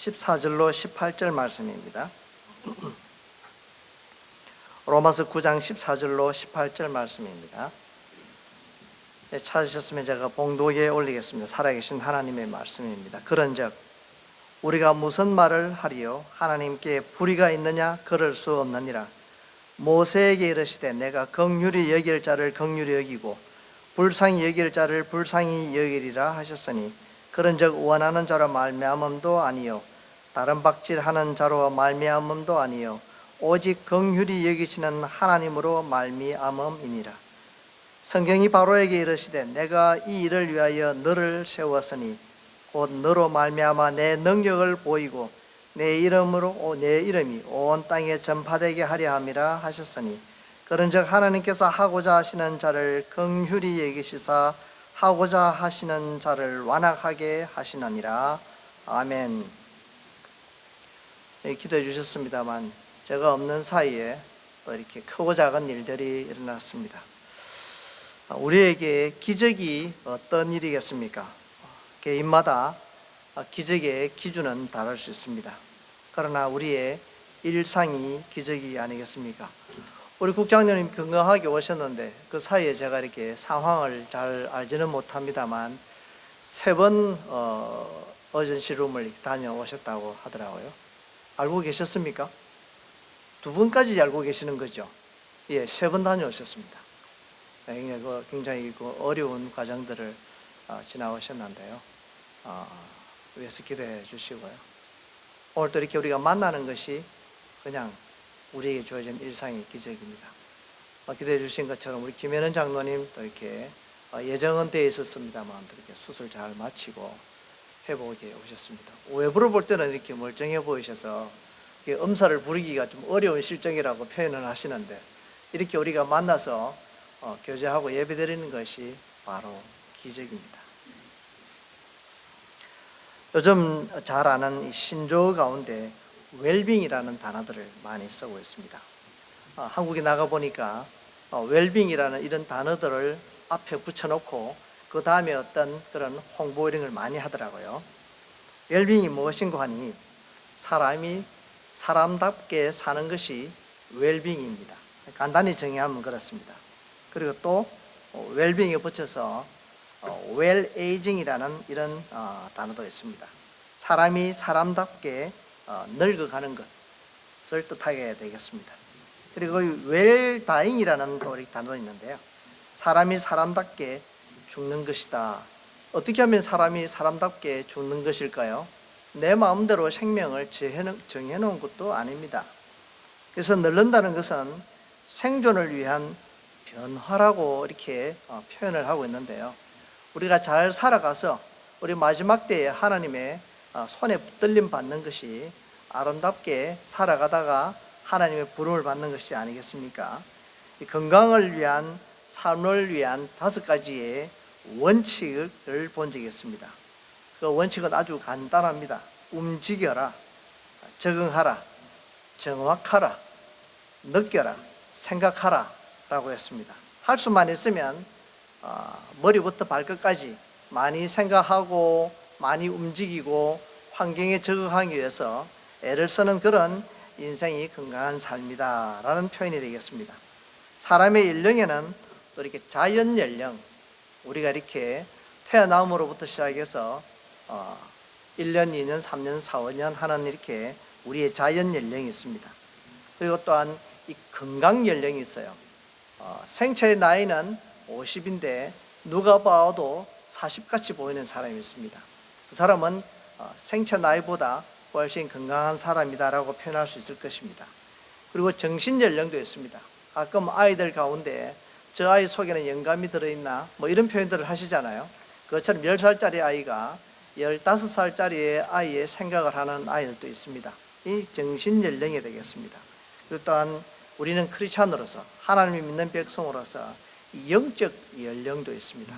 14절로 18절 말씀입니다. 로마서 9장 14절로 18절 말씀입니다. 찾으셨으면 제가 봉독에 올리겠습니다. 살아계신 하나님의 말씀입니다. 그런즉 우리가 무슨 말을 하리요? 하나님께 불의가 있느냐? 그럴 수 없느니라. 모세에게 이르시되 내가 긍휼히 여길 자를 긍휼히 여기고 불쌍히 여길 자를 불쌍히 여기리라 하셨으니 그런즉 원하는 자로 말미암음도 아니요 다른 박질하는 자로 말미암음도 아니요 오직 긍휼히 여기시는 하나님으로 말미암음이니라. 성경이 바로에게 이르시되 내가 이 일을 위하여 너를 세웠으니 곧 너로 말미암아 내 능력을 보이고 내 이름이 온 땅에 전파되게 하려 함이라 하셨으니 그런즉 하나님께서 하고자 하시는 자를 긍휼히 여기시사 하고자 하시는 자를 완악하게 하시느니라. 아멘. 기도해 주셨습니다만 제가 없는 사이에 또 이렇게 크고 작은 일들이 일어났습니다. 우리에게 기적이 어떤 일이겠습니까? 개인마다 기적의 기준은 다를 수 있습니다. 그러나 우리의 일상이 기적이 아니겠습니까? 우리 국장님 건강하게 오셨는데 그 사이에 제가 이렇게 상황을 잘 알지는 못합니다만 3번 어전시룸을 다녀오셨다고 하더라고요. 알고 계셨습니까? 2분까지 알고 계시는 거죠? 예, 3번 다녀오셨습니다. 굉장히 어려운 과정들을 지나오셨는데요. 위해서 기도해 주시고요. 오늘 또 이렇게 우리가 만나는 것이 그냥 우리에게 주어진 일상의 기적입니다. 기도해 주신 것처럼 우리 김현은 장로님 또 이렇게 예정은 되어 있었습니다만 이렇게 수술 잘 마치고 회복에 오셨습니다. 외부로 볼 때는 이렇게 멀쩡해 보이셔서 음사를 부르기가 좀 어려운 실정이라고 표현을 하시는데 이렇게 우리가 만나서 교제하고 예배드리는 것이 바로 기적입니다. 요즘 잘 아는 이 신조어 가운데 웰빙이라는 단어들을 많이 쓰고 있습니다. 한국에 나가 보니까 웰빙이라는 이런 단어들을 앞에 붙여놓고 그 다음에 어떤 그런 홍보 이런 걸 많이 하더라고요. 웰빙이 무엇인가 하니 사람이 사람답게 사는 것이 웰빙입니다. 간단히 정의하면 그렇습니다. 그리고 또 웰빙에 붙여서 웰에이징이라는 이런 단어도 있습니다. 사람이 사람답게 늙어가는 것을 뜻하게 되겠습니다. 그리고 웰다잉이라는 또 단어도 있는데요. 사람이 사람답게 죽는 것이다. 어떻게 하면 사람이 사람답게 죽는 것일까요? 내 마음대로 생명을 정해놓은 것도 아닙니다. 그래서 늙는다는 것은 생존을 위한 변화라고 이렇게 표현을 하고 있는데요. 우리가 잘 살아가서 우리 마지막 때에 하나님의 손에 붙들림 받는 것이 아름답게 살아가다가 하나님의 부름을 받는 것이 아니겠습니까? 건강을 위한 삶을 위한 5가지의 원칙을 본 적이 있습니다. 그 원칙은 아주 간단합니다. 움직여라, 적응하라, 정확하라, 느껴라, 생각하라 라고 했습니다. 할 수만 있으면 머리부터 발끝까지 많이 생각하고 많이 움직이고 환경에 적응하기 위해서 애를 쓰는 그런 인생이 건강한 삶이다 라는 표현이 되겠습니다. 사람의 연령에는 또 이렇게 자연 연령, 우리가 이렇게 태어남으로부터 시작해서 1년, 2년, 3년, 4, 5년 하는 이렇게 우리의 자연 연령이 있습니다. 그리고 또한 이 건강 연령이 있어요. 생체의 나이는 50인데 누가 봐도 40같이 보이는 사람이 있습니다. 그 사람은 생체 나이보다 훨씬 건강한 사람이다라고 표현할 수 있을 것입니다. 그리고 정신 연령도 있습니다. 가끔 아이들 가운데 저 아이 속에는 영감이 들어있나 뭐 이런 표현들을 하시잖아요. 그것처럼 10살짜리 아이가 15살짜리 아이의 생각을 하는 아이들도 있습니다. 이 정신 연령이 되겠습니다. 그리고 또한 우리는 크리스찬으로서 하나님을 믿는 백성으로서 영적 연령도 있습니다.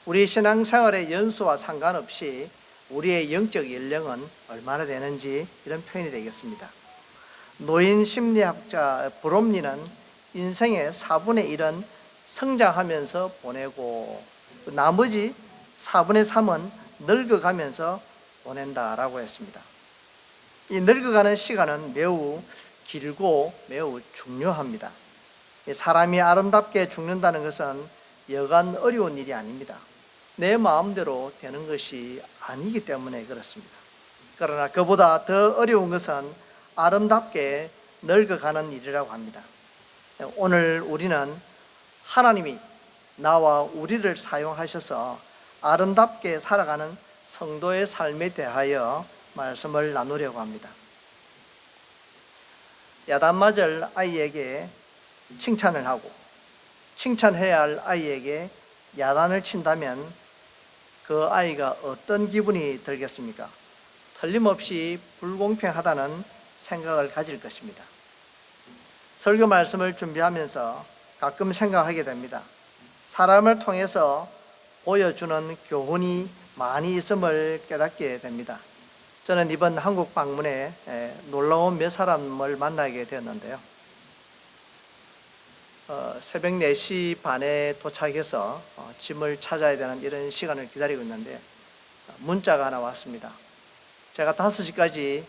우리 신앙생활의 연수와 상관없이 우리의 영적 연령은 얼마나 되는지 이런 표현이 되겠습니다. 노인 심리학자 브롬리는 인생의 4분의 1은 성장하면서 보내고 나머지 4분의 3은 늙어가면서 보낸다라고 했습니다. 이 늙어가는 시간은 매우 길고 매우 중요합니다. 사람이 아름답게 죽는다는 것은 여간 어려운 일이 아닙니다. 내 마음대로 되는 것이 아니기 때문에 그렇습니다. 그러나 그보다 더 어려운 것은 아름답게 늙어가는 일이라고 합니다. 오늘 우리는 하나님이 나와 우리를 사용하셔서 아름답게 살아가는 성도의 삶에 대하여 말씀을 나누려고 합니다. 야단 맞을 아이에게 칭찬을 하고 칭찬해야 할 아이에게 야단을 친다면 그 아이가 어떤 기분이 들겠습니까? 틀림없이 불공평하다는 생각을 가질 것입니다. 설교 말씀을 준비하면서 가끔 생각하게 됩니다. 사람을 통해서 보여주는 교훈이 많이 있음을 깨닫게 됩니다. 저는 이번 한국 방문에 놀라운 몇 사람을 만나게 되었는데요. 새벽 4시 반에 도착해서 짐을 찾아야 되는 이런 시간을 기다리고 있는데 문자가 하나 왔습니다. 제가 5시까지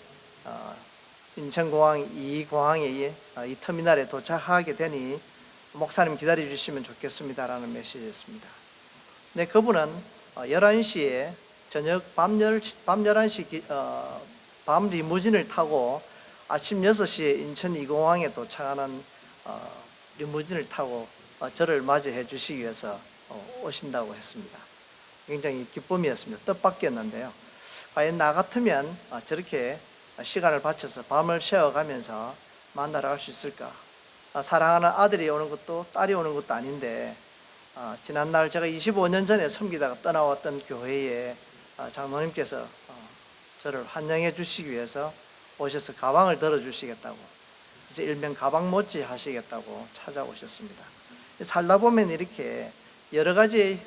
인천공항 2공항에 이 터미널에 도착하게 되니 목사님 기다려 주시면 좋겠습니다라는 메시지였습니다. 네, 그분은 11시에 저녁 밤 11시 밤 리무진을 타고 아침 6시에 인천 2공항에 도착하는 리무진을 타고 저를 맞이해 주시기 위해서 오신다고 했습니다. 굉장히 기쁨이었습니다. 뜻밖이었는데요. 과연 나 같으면 저렇게 시간을 바쳐서 밤을 새워가면서 만나러 갈 수 있을까? 사랑하는 아들이 오는 것도 딸이 오는 것도 아닌데 지난날 제가 25년 전에 섬기다가 떠나왔던 교회에 장로님께서 저를 환영해 주시기 위해서 오셔서 가방을 들어주시겠다고, 그래서 일명 가방 모찌 하시겠다고 찾아오셨습니다. 살다 보면 이렇게 여러 가지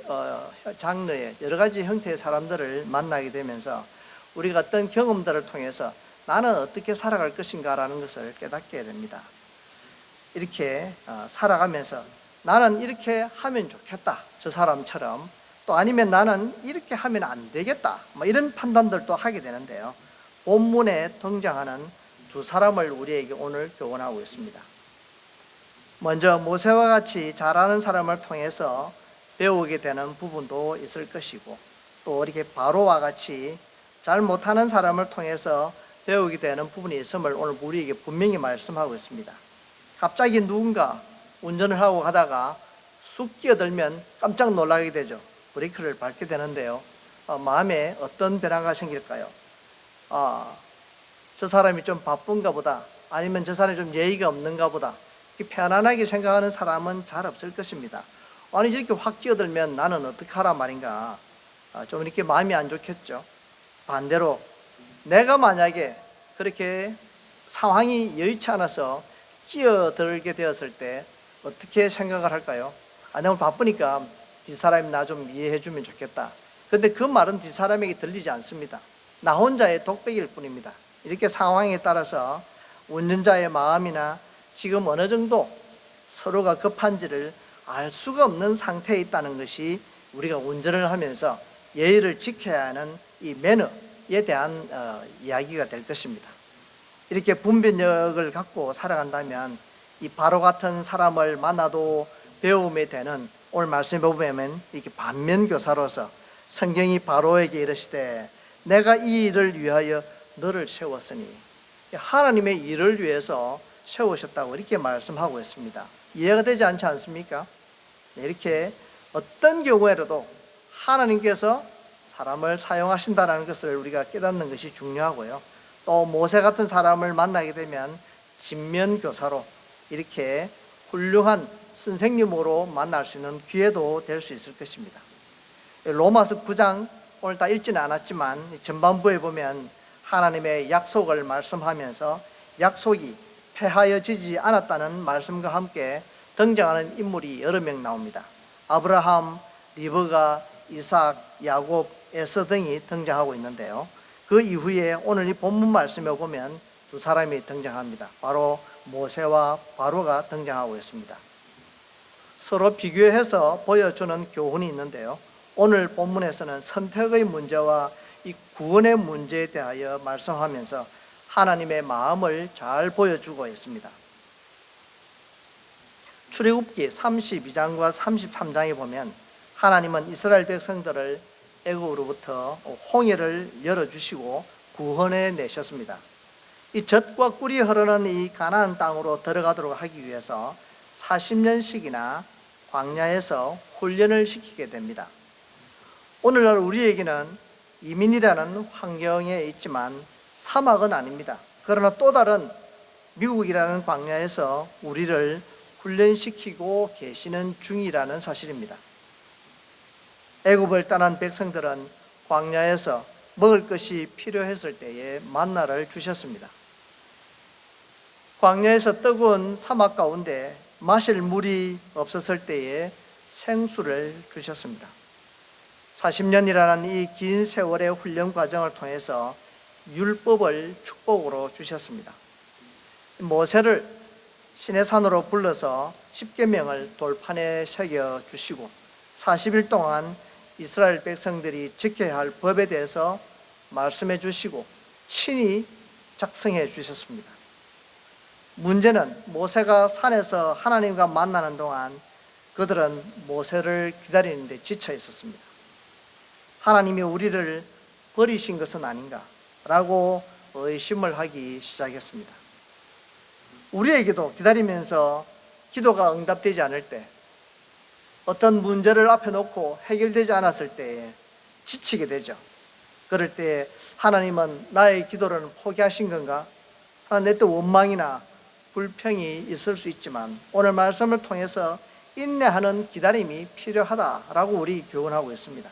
장르의 여러 가지 형태의 사람들을 만나게 되면서 우리가 어떤 경험들을 통해서 나는 어떻게 살아갈 것인가라는 것을 깨닫게 됩니다. 이렇게 살아가면서 나는 이렇게 하면 좋겠다, 저 사람처럼, 또 아니면 나는 이렇게 하면 안 되겠다, 이런 판단들도 하게 되는데요. 본문에 등장하는 두 사람을 우리에게 오늘 교훈하고 있습니다. 먼저 모세와 같이 잘하는 사람을 통해서 배우게 되는 부분도 있을 것이고, 또 이렇게 바로와 같이 잘 못하는 사람을 통해서 배우게 되는 부분이 있음을 오늘 우리에게 분명히 말씀하고 있습니다. 갑자기 누군가 운전을 하고 가다가 쑥 끼어들면 깜짝 놀라게 되죠. 브레이크를 밟게 되는데요. 마음에 어떤 변화가 생길까요? 저 사람이 좀 바쁜가 보다, 아니면 저 사람이 좀 예의가 없는가 보다, 이렇게 편안하게 생각하는 사람은 잘 없을 것입니다. 아니 이렇게 확 끼어들면 나는 어떡하란 말인가, 좀 이렇게 마음이 안 좋겠죠. 반대로 내가 만약에 그렇게 상황이 여의치 않아서 끼어들게 되었을 때 어떻게 생각을 할까요? 내가 오늘 바쁘니까 뒷사람이 나 좀 이해해 주면 좋겠다. 근데 그 말은 뒷사람에게 들리지 않습니다. 나 혼자의 독백일 뿐입니다. 이렇게 상황에 따라서 운전자의 마음이나 지금 어느 정도 서로가 급한지를 알 수가 없는 상태에 있다는 것이 우리가 운전을 하면서 예의를 지켜야 하는 이 매너에 대한 이야기가 될 것입니다. 이렇게 분별력을 갖고 살아간다면 이 바로 같은 사람을 만나도 배움에 되는, 오늘 말씀에 보면 이렇게 반면교사로서 성경이 바로에게 이르시되 내가 이 일을 위하여 너를 세웠으니, 하나님의 일을 위해서 세우셨다고 이렇게 말씀하고 있습니다. 이해가 되지 않지 않습니까? 이렇게 어떤 경우에라도 하나님께서 사람을 사용하신다는 것을 우리가 깨닫는 것이 중요하고요. 또 모세 같은 사람을 만나게 되면 진면교사로 이렇게 훌륭한 선생님으로 만날 수 있는 기회도 될 수 있을 것입니다. 로마서 9장 오늘 다 읽지는 않았지만 전반부에 보면 하나님의 약속을 말씀하면서 약속이 폐하여지지 않았다는 말씀과 함께 등장하는 인물이 여러 명 나옵니다. 아브라함, 리브가, 이삭, 야곱, 에서 등이 등장하고 있는데요. 그 이후에 오늘 이 본문 말씀에 보면 두 사람이 등장합니다. 바로 모세와 바로가 등장하고 있습니다. 서로 비교해서 보여주는 교훈이 있는데요. 오늘 본문에서는 선택의 문제와 이 구원의 문제에 대하여 말씀하면서 하나님의 마음을 잘 보여주고 있습니다. 출애굽기 32장과 33장에 보면 하나님은 이스라엘 백성들을 애굽으로부터 홍해를 열어주시고 구원해 내셨습니다. 이 젖과 꿀이 흐르는 이 가나안 땅으로 들어가도록 하기 위해서 40년씩이나 광야에서 훈련을 시키게 됩니다. 오늘날 우리에게는 이민이라는 환경에 있지만 사막은 아닙니다. 그러나 또 다른 미국이라는 광야에서 우리를 훈련시키고 계시는 중이라는 사실입니다. 애굽을 떠난 백성들은 광야에서 먹을 것이 필요했을 때에 만나를 주셨습니다. 광야에서 뜨거운 사막 가운데 마실 물이 없었을 때에 생수를 주셨습니다. 40년이라는 이 긴 세월의 훈련 과정을 통해서 율법을 축복으로 주셨습니다. 모세를 시내산으로 불러서 십계명을 돌판에 새겨 주시고 40일 동안 이스라엘 백성들이 지켜야 할 법에 대해서 말씀해 주시고 친히 작성해 주셨습니다. 문제는 모세가 산에서 하나님과 만나는 동안 그들은 모세를 기다리는데 지쳐 있었습니다. 하나님이 우리를 버리신 것은 아닌가라고 의심을 하기 시작했습니다. 우리에게도 기다리면서 기도가 응답되지 않을 때, 어떤 문제를 앞에 놓고 해결되지 않았을 때에 지치게 되죠. 그럴 때 하나님은 나의 기도를 포기하신 건가? 내 또 원망이나 불평이 있을 수 있지만 오늘 말씀을 통해서 인내하는 기다림이 필요하다라고 우리 교훈하고 있습니다.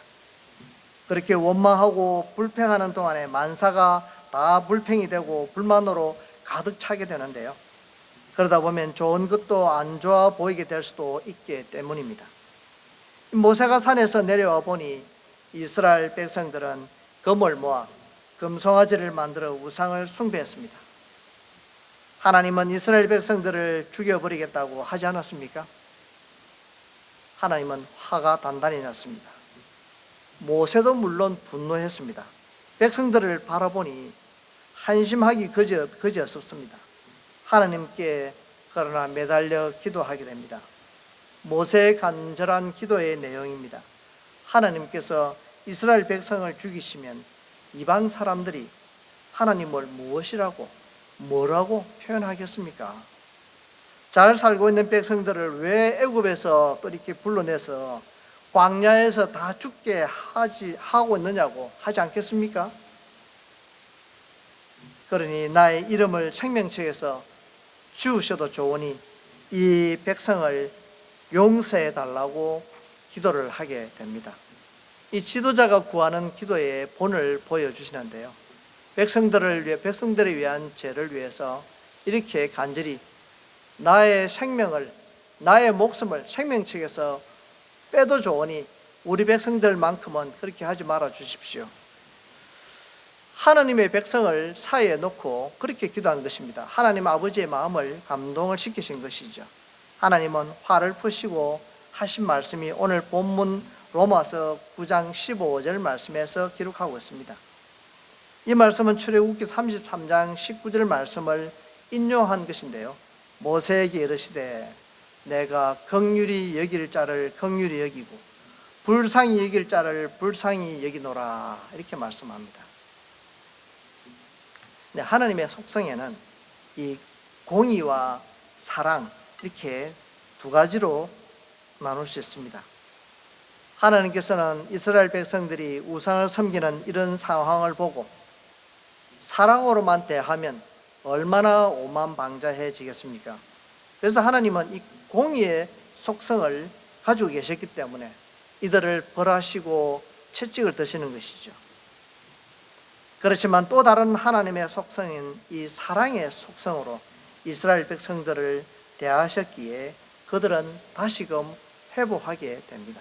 그렇게 원망하고 불평하는 동안에 만사가 다 불평이 되고 불만으로 가득 차게 되는데요. 그러다 보면 좋은 것도 안 좋아 보이게 될 수도 있기 때문입니다. 모세가 산에서 내려와 보니 이스라엘 백성들은 금을 모아 금송아지를 만들어 우상을 숭배했습니다. 하나님은 이스라엘 백성들을 죽여버리겠다고 하지 않았습니까? 하나님은 화가 단단히 났습니다. 모세도 물론 분노했습니다. 백성들을 바라보니 한심하기 그지없었습니다. 하나님께 그러나 매달려 기도하게 됩니다. 모세의 간절한 기도의 내용입니다. 하나님께서 이스라엘 백성을 죽이시면 이방 사람들이 하나님을 뭐라고 표현하겠습니까? 잘 살고 있는 백성들을 왜 애굽에서 또 이렇게 불러내서 광야에서 다 죽게 하고 있느냐고 하지 않겠습니까? 그러니 나의 이름을 생명책에서 지우셔도 좋으니 이 백성을 용서해 달라고 기도를 하게 됩니다. 이 지도자가 구하는 기도의 본을 보여주시는데요. 백성들을 위한 죄를 위해서 이렇게 간절히 나의 생명을, 나의 목숨을 생명책에서 빼도 좋으니 우리 백성들만큼은 그렇게 하지 말아 주십시오. 하나님의 백성을 사이에 놓고 그렇게 기도한 것입니다. 하나님 아버지의 마음을 감동을 시키신 것이죠. 하나님은 화를 푸시고 하신 말씀이 오늘 본문 로마서 9장 15절 말씀에서 기록하고 있습니다. 이 말씀은 출애굽기 33장 19절 말씀을 인용한 것인데요. 모세에게 이르시되 내가 긍휼히 여길 자를 긍휼히 여기고 불쌍히 여길 자를 불쌍히 여기노라 이렇게 말씀합니다. 하나님의 속성에는 이 공의와 사랑 이렇게 두 가지로 나눌 수 있습니다. 하나님께서는 이스라엘 백성들이 우상을 섬기는 이런 상황을 보고 사랑으로만 대하면 얼마나 오만방자해지겠습니까? 그래서 하나님은 이 공의의 속성을 가지고 계셨기 때문에 이들을 벌하시고 채찍을 드시는 것이죠. 그렇지만 또 다른 하나님의 속성인 이 사랑의 속성으로 이스라엘 백성들을 대하셨기에 그들은 다시금 회복하게 됩니다.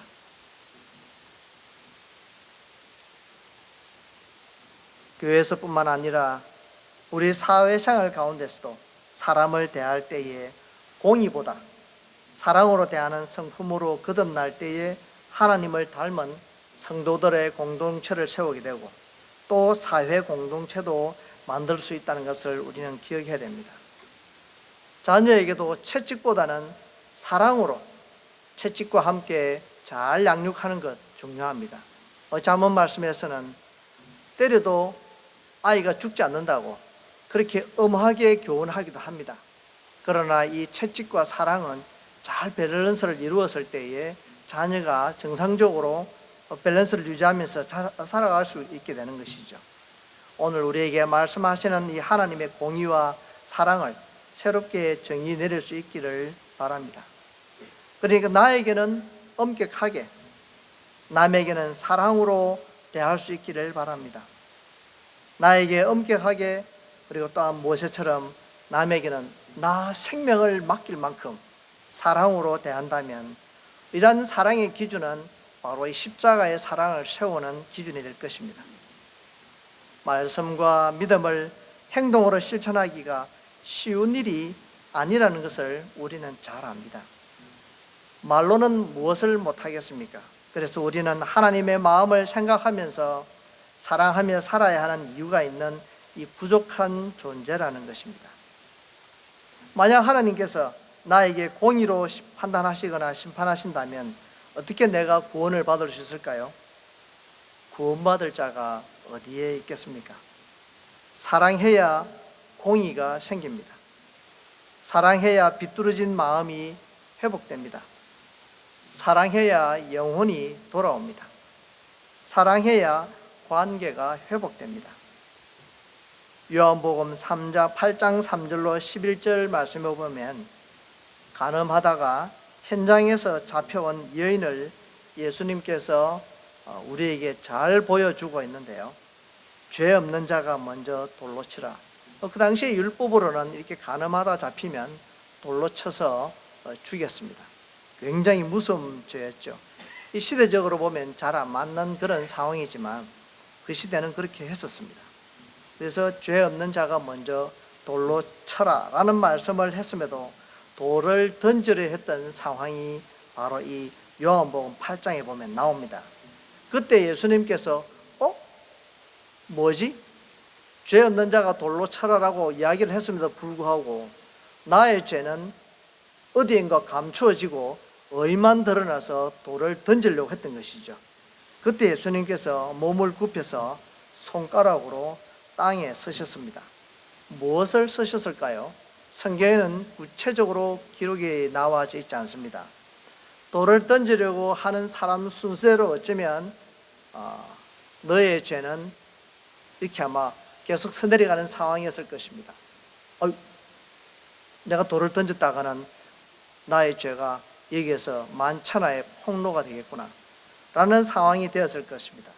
교회에서뿐만 아니라 우리 사회생활 가운데서도 사람을 대할 때에 공의보다 사랑으로 대하는 성품으로 거듭날 때에 하나님을 닮은 성도들의 공동체를 세우게 되고 또 사회 공동체도 만들 수 있다는 것을 우리는 기억해야 됩니다. 자녀에게도 채찍보다는 사랑으로 채찍과 함께 잘 양육하는 것 중요합니다. 잠언 말씀에서는 때려도 아이가 죽지 않는다고 그렇게 엄하게 교훈하기도 합니다. 그러나 이 채찍과 사랑은 잘 밸런스를 이루었을 때에 자녀가 정상적으로 밸런스를 유지하면서 살아갈 수 있게 되는 것이죠. 오늘 우리에게 말씀하시는 이 하나님의 공의와 사랑을 새롭게 정의 내릴 수 있기를 바랍니다. 그러니까 나에게는 엄격하게, 남에게는 사랑으로 대할 수 있기를 바랍니다. 나에게 엄격하게, 그리고 또한 모세처럼 남에게는 나 생명을 맡길 만큼 사랑으로 대한다면 이러한 사랑의 기준은 바로 이 십자가의 사랑을 세우는 기준이 될 것입니다. 말씀과 믿음을 행동으로 실천하기가 쉬운 일이 아니라는 것을 우리는 잘 압니다. 말로는 무엇을 못하겠습니까? 그래서 우리는 하나님의 마음을 생각하면서 사랑하며 살아야 하는 이유가 있는 이 부족한 존재라는 것입니다. 만약 하나님께서 나에게 공의로 판단하시거나 심판하신다면 어떻게 내가 구원을 받을 수 있을까요? 구원받을 자가 어디에 있겠습니까? 사랑해야 공의가 생깁니다. 사랑해야 비뚤어진 마음이 회복됩니다. 사랑해야 영혼이 돌아옵니다. 사랑해야 관계가 회복됩니다. 요한복음 8장 3절로 11절 말씀에 보면 간음하다가 현장에서 잡혀온 여인을 예수님께서 우리에게 잘 보여주고 있는데요. 죄 없는 자가 먼저 돌로 치라. 그 당시에 율법으로는 이렇게 간음하다 잡히면 돌로 쳐서 죽였습니다. 굉장히 무서운 죄였죠. 이 시대적으로 보면 잘 안 맞는 그런 상황이지만 그 시대는 그렇게 했었습니다. 그래서 죄 없는 자가 먼저 돌로 쳐라 라는 말씀을 했음에도 돌을 던지려 했던 상황이 바로 이 요한복음 8장에 보면 나옵니다. 그때 예수님께서 뭐지? 죄 없는 자가 돌로 쳐라라고 이야기를 했음에도 불구하고 나의 죄는 어디인가 감추어지고 의만 드러나서 돌을 던지려고 했던 것이죠. 그때 예수님께서 몸을 굽혀서 손가락으로 땅에 쓰셨습니다. 무엇을 쓰셨을까요? 성경에는 구체적으로 기록이 나와 있지 않습니다. 돌을 던지려고 하는 사람 순서대로 어쩌면 너의 죄는 이렇게 아마 계속 서내려가는 상황이었을 것입니다. 내가 돌을 던졌다가는 나의 죄가 여기에서 만천하의 폭로가 되겠구나 라는 상황이 되었을 것입니다.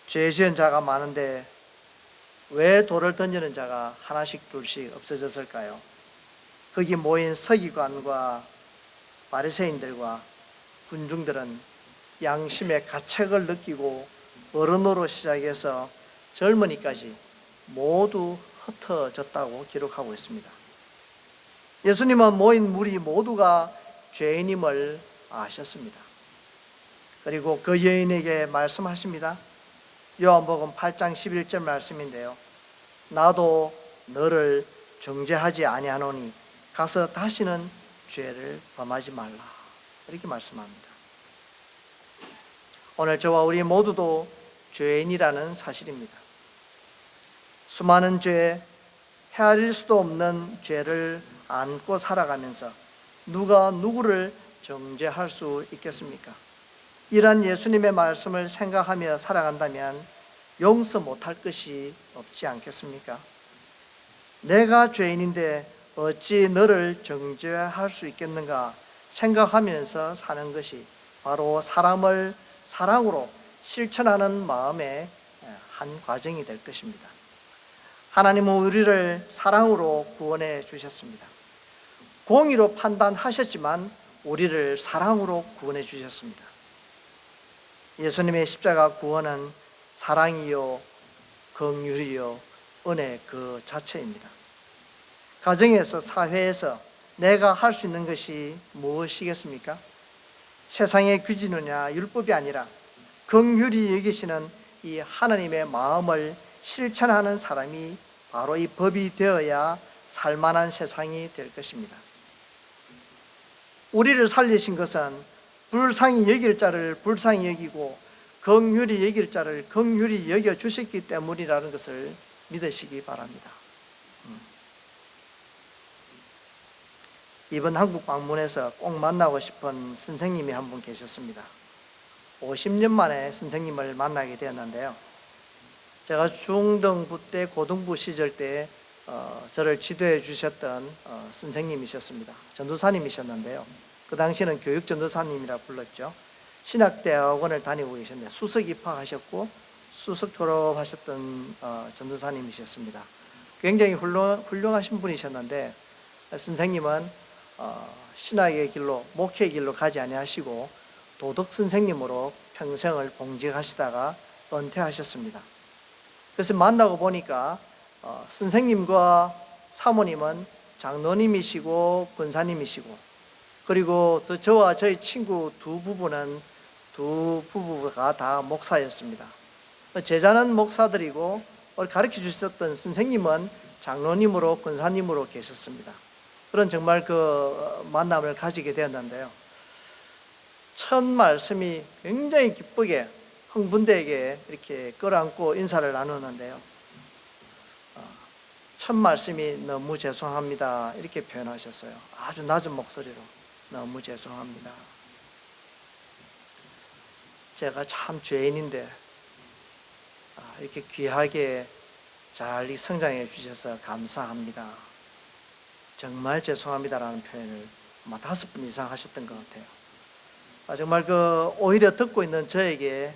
죄 지은 자가 많은데 왜 돌을 던지는 자가 하나씩 둘씩 없어졌을까요? 거기 모인 서기관과 바리새인들과 군중들은 양심의 가책을 느끼고 어른으로 시작해서 젊은이까지 모두 흩어졌다고 기록하고 있습니다. 예수님은 모인 무리 모두가 죄인임을 아셨습니다. 그리고 그 여인에게 말씀하십니다. 요한복음 8장 11절 말씀인데요. 나도 너를 정죄하지 아니하노니 가서 다시는 죄를 범하지 말라. 이렇게 말씀합니다. 오늘 저와 우리 모두도 죄인이라는 사실입니다. 수많은 죄, 헤아릴 수도 없는 죄를 안고 살아가면서 누가 누구를 정죄할 수 있겠습니까? 이러한 예수님의 말씀을 생각하며 살아간다면 용서 못할 것이 없지 않겠습니까? 내가 죄인인데 어찌 너를 정죄할 수 있겠는가 생각하면서 사는 것이 바로 사람을 사랑으로 실천하는 마음의 한 과정이 될 것입니다. 하나님은 우리를 사랑으로 구원해 주셨습니다. 공의로 판단하셨지만 우리를 사랑으로 구원해 주셨습니다. 예수님의 십자가 구원은 사랑이요, 긍휼이요, 은혜 그 자체입니다. 가정에서, 사회에서 내가 할 수 있는 것이 무엇이겠습니까? 세상의 규지느냐 율법이 아니라 긍휼히 여기시는 이 하나님의 마음을 실천하는 사람이 바로 이 법이 되어야 살만한 세상이 될 것입니다. 우리를 살리신 것은 불쌍히 여길 자를 불쌍히 여기고 긍휼히 여길 자를 긍휼히 여겨 주셨기 때문이라는 것을 믿으시기 바랍니다. 이번 한국 방문에서 꼭 만나고 싶은 선생님이 한 분 계셨습니다. 50년 만에 선생님을 만나게 되었는데요. 제가 중등부 때 고등부 시절 때 저를 지도해 주셨던 선생님이셨습니다. 전도사님이셨는데요. 그 당시는 교육전도사님이라 불렀죠. 신학대학원을 다니고 계셨는데 수석 입학하셨고 수석 졸업하셨던 전도사님이셨습니다. 굉장히 훌륭하신 분이셨는데 선생님은 신학의 길로 목회의 길로 가지 아니하시고 도덕 선생님으로 평생을 봉직하시다가 은퇴하셨습니다. 그래서 만나고 보니까 선생님과 사모님은 장로님이시고 권사님이시고, 그리고 또 저와 저희 친구 두 부부가 다 목사였습니다. 제자는 목사들이고 가르쳐 주셨던 선생님은 장로님으로 권사님으로 계셨습니다. 그런 정말 그 만남을 가지게 되었는데요. 첫 말씀이 굉장히 기쁘게 흥분되게 이렇게 끌어안고 인사를 나누는데요. 첫 말씀이 너무 죄송합니다 이렇게 표현하셨어요. 아주 낮은 목소리로 너무 죄송합니다. 제가 참 죄인인데 이렇게 귀하게 잘 성장해 주셔서 감사합니다. 정말 죄송합니다라는 표현을 아마 5번 이상 하셨던 것 같아요. 정말 오히려 듣고 있는 저에게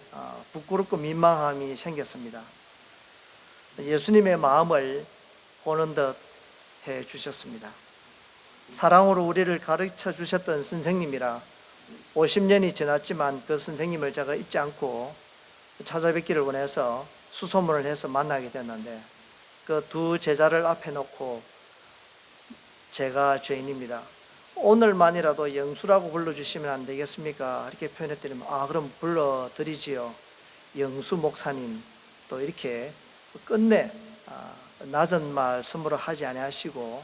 부끄럽고 민망함이 생겼습니다. 예수님의 마음을 보는 듯 해 주셨습니다. 사랑으로 우리를 가르쳐 주셨던 선생님이라 50년이 지났지만 그 선생님을 제가 잊지 않고 찾아뵙기를 원해서 수소문을 해서 만나게 됐는데, 그 두 제자를 앞에 놓고 제가 죄인입니다, 오늘만이라도 영수라고 불러주시면 안 되겠습니까? 이렇게 표현했더니 그럼 불러드리지요. 영수 목사님. 또 이렇게 끝내 낮은 말씀으로 하지 아니하시고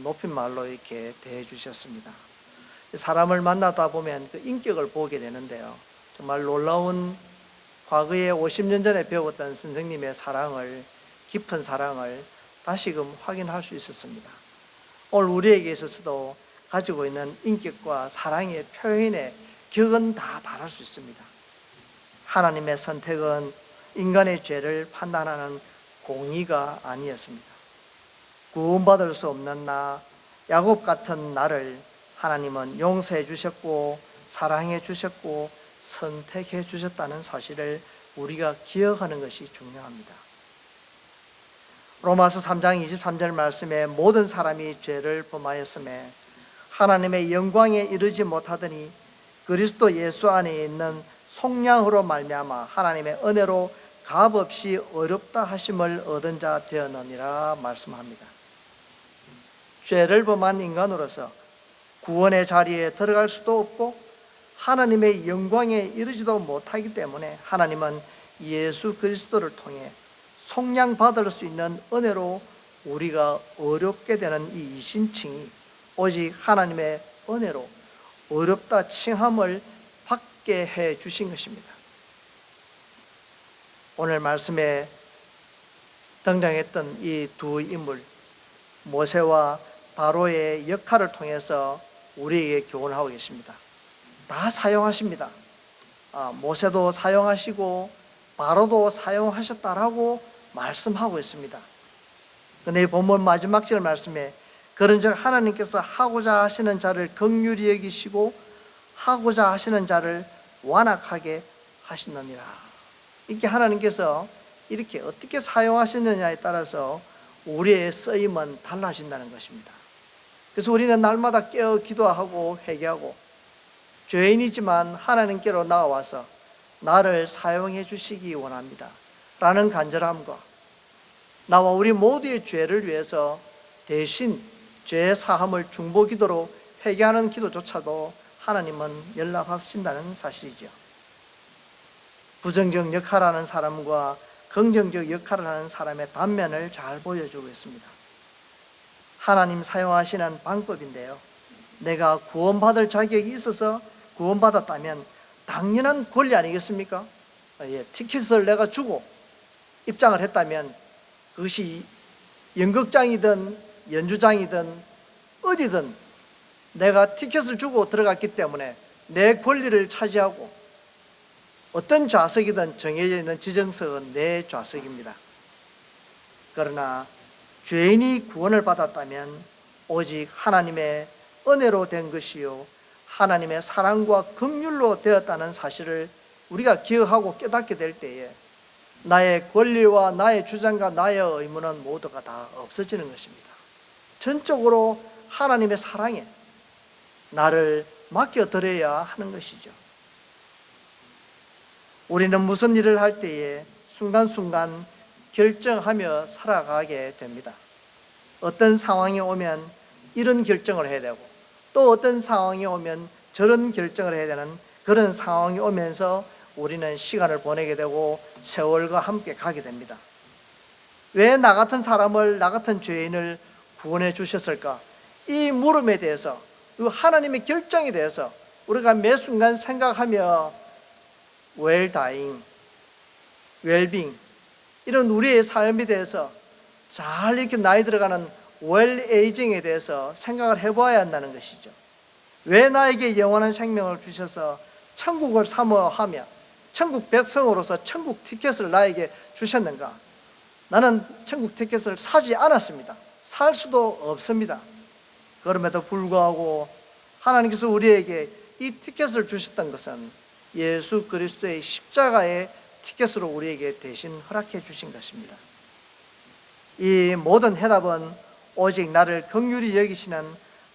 높인 말로 이렇게 대해 주셨습니다. 사람을 만나다 보면 그 인격을 보게 되는데요. 정말 놀라운 과거에 50년 전에 배웠던 선생님의 사랑을, 깊은 사랑을 다시금 확인할 수 있었습니다. 오늘 우리에게 있어서도 가지고 있는 인격과 사랑의 표현의 격은 다 다를 수 있습니다. 하나님의 선택은 인간의 죄를 판단하는 공의가 아니었습니다. 구원받을 수 없는 야곱 같은 나를 하나님은 용서해 주셨고 사랑해 주셨고 선택해 주셨다는 사실을 우리가 기억하는 것이 중요합니다. 로마서 3장 23절 말씀에 모든 사람이 죄를 범하였음에 하나님의 영광에 이르지 못하더니 그리스도 예수 안에 있는 속량으로 말미암아 하나님의 은혜로 값없이 어렵다 하심을 얻은 자 되었느니라 말씀합니다. 죄를 범한 인간으로서 구원의 자리에 들어갈 수도 없고 하나님의 영광에 이르지도 못하기 때문에 하나님은 예수 그리스도를 통해 속량받을 수 있는 은혜로 우리가 어렵게 되는 이 이신칭이 오직 하나님의 은혜로 어렵다 칭함을 받게 해 주신 것입니다. 오늘 말씀에 등장했던 이 두 인물, 모세와 바로의 역할을 통해서 우리에게 교훈하고 계십니다. 다 사용하십니다. 모세도 사용하시고 바로도 사용하셨다라고 말씀하고 있습니다. 그런데 이 본문 마지막 절 말씀에 그런즉 하나님께서 하고자 하시는 자를 긍휼히 여기시고 하고자 하시는 자를 완악하게 하시느니라. 이렇게 하나님께서 이렇게 어떻게 사용하시느냐에 따라서 우리의 쓰임은 달라진다는 것입니다. 그래서 우리는 날마다 깨어 기도하고 회개하고 죄인이지만 하나님께로 나와서 나를 사용해 주시기 원합니다 라는 간절함과 나와 우리 모두의 죄를 위해서 대신 죄 사함을 중보기도로 회개하는 기도조차도 하나님은 연락하신다는 사실이죠. 부정적 역할을 하는 사람과 긍정적 역할을 하는 사람의 단면을 잘 보여주고 있습니다. 하나님 사용하시는 방법인데요, 내가 구원받을 자격이 있어서 구원받았다면 당연한 권리 아니겠습니까? 티켓을 내가 주고 입장을 했다면 그것이 연극장이든 연주장이든 어디든 내가 티켓을 주고 들어갔기 때문에 내 권리를 차지하고 어떤 좌석이든 정해져 있는 지정석은 내 좌석입니다. 그러나 죄인이 구원을 받았다면 오직 하나님의 은혜로 된 것이요 하나님의 사랑과 긍휼로 되었다는 사실을 우리가 기억하고 깨닫게 될 때에 나의 권리와 나의 주장과 나의 의무는 모두가 다 없어지는 것입니다. 전적으로 하나님의 사랑에 나를 맡겨드려야 하는 것이죠. 우리는 무슨 일을 할 때에 순간순간 결정하며 살아가게 됩니다. 어떤 상황이 오면 이런 결정을 해야 되고 또 어떤 상황이 오면 저런 결정을 해야 되는 그런 상황이 오면서 우리는 시간을 보내게 되고 세월과 함께 가게 됩니다. 왜 나 같은 사람을, 나 같은 죄인을 구원해 주셨을까? 이 물음에 대해서, 이 하나님의 결정에 대해서 우리가 매 순간 생각하며 well dying, well being 이런 우리의 삶에 대해서 잘 이렇게 나이 들어가는 well aging에 대해서 생각을 해봐야 한다는 것이죠. 왜 나에게 영원한 생명을 주셔서 천국을 사모하며 천국 백성으로서 천국 티켓을 나에게 주셨는가? 나는 천국 티켓을 사지 않았습니다. 살 수도 없습니다. 그럼에도 불구하고 하나님께서 우리에게 이 티켓을 주셨던 것은 예수 그리스도의 십자가의 티켓으로 우리에게 대신 허락해 주신 것입니다. 이 모든 해답은 오직 나를 긍휼히 여기시는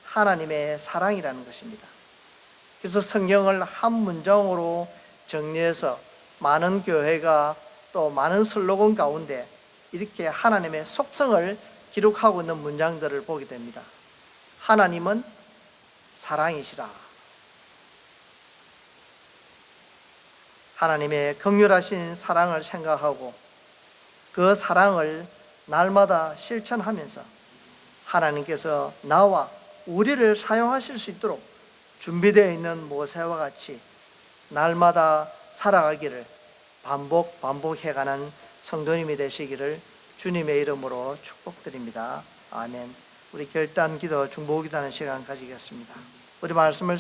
하나님의 사랑이라는 것입니다. 그래서 성경을 한 문장으로 정리해서 많은 교회가 또 많은 슬로건 가운데 이렇게 하나님의 속성을 기록하고 있는 문장들을 보게 됩니다. 하나님은 사랑이시라. 하나님의 긍휼하신 사랑을 생각하고 그 사랑을 날마다 실천하면서 하나님께서 나와 우리를 사용하실 수 있도록 준비되어 있는 모세와 같이 날마다 살아가기를 반복해가는 성도님이 되시기를 주님의 이름으로 축복드립니다. 아멘. 우리 결단 기도, 중보 기도하는 시간 가지겠습니다. 우리 말씀을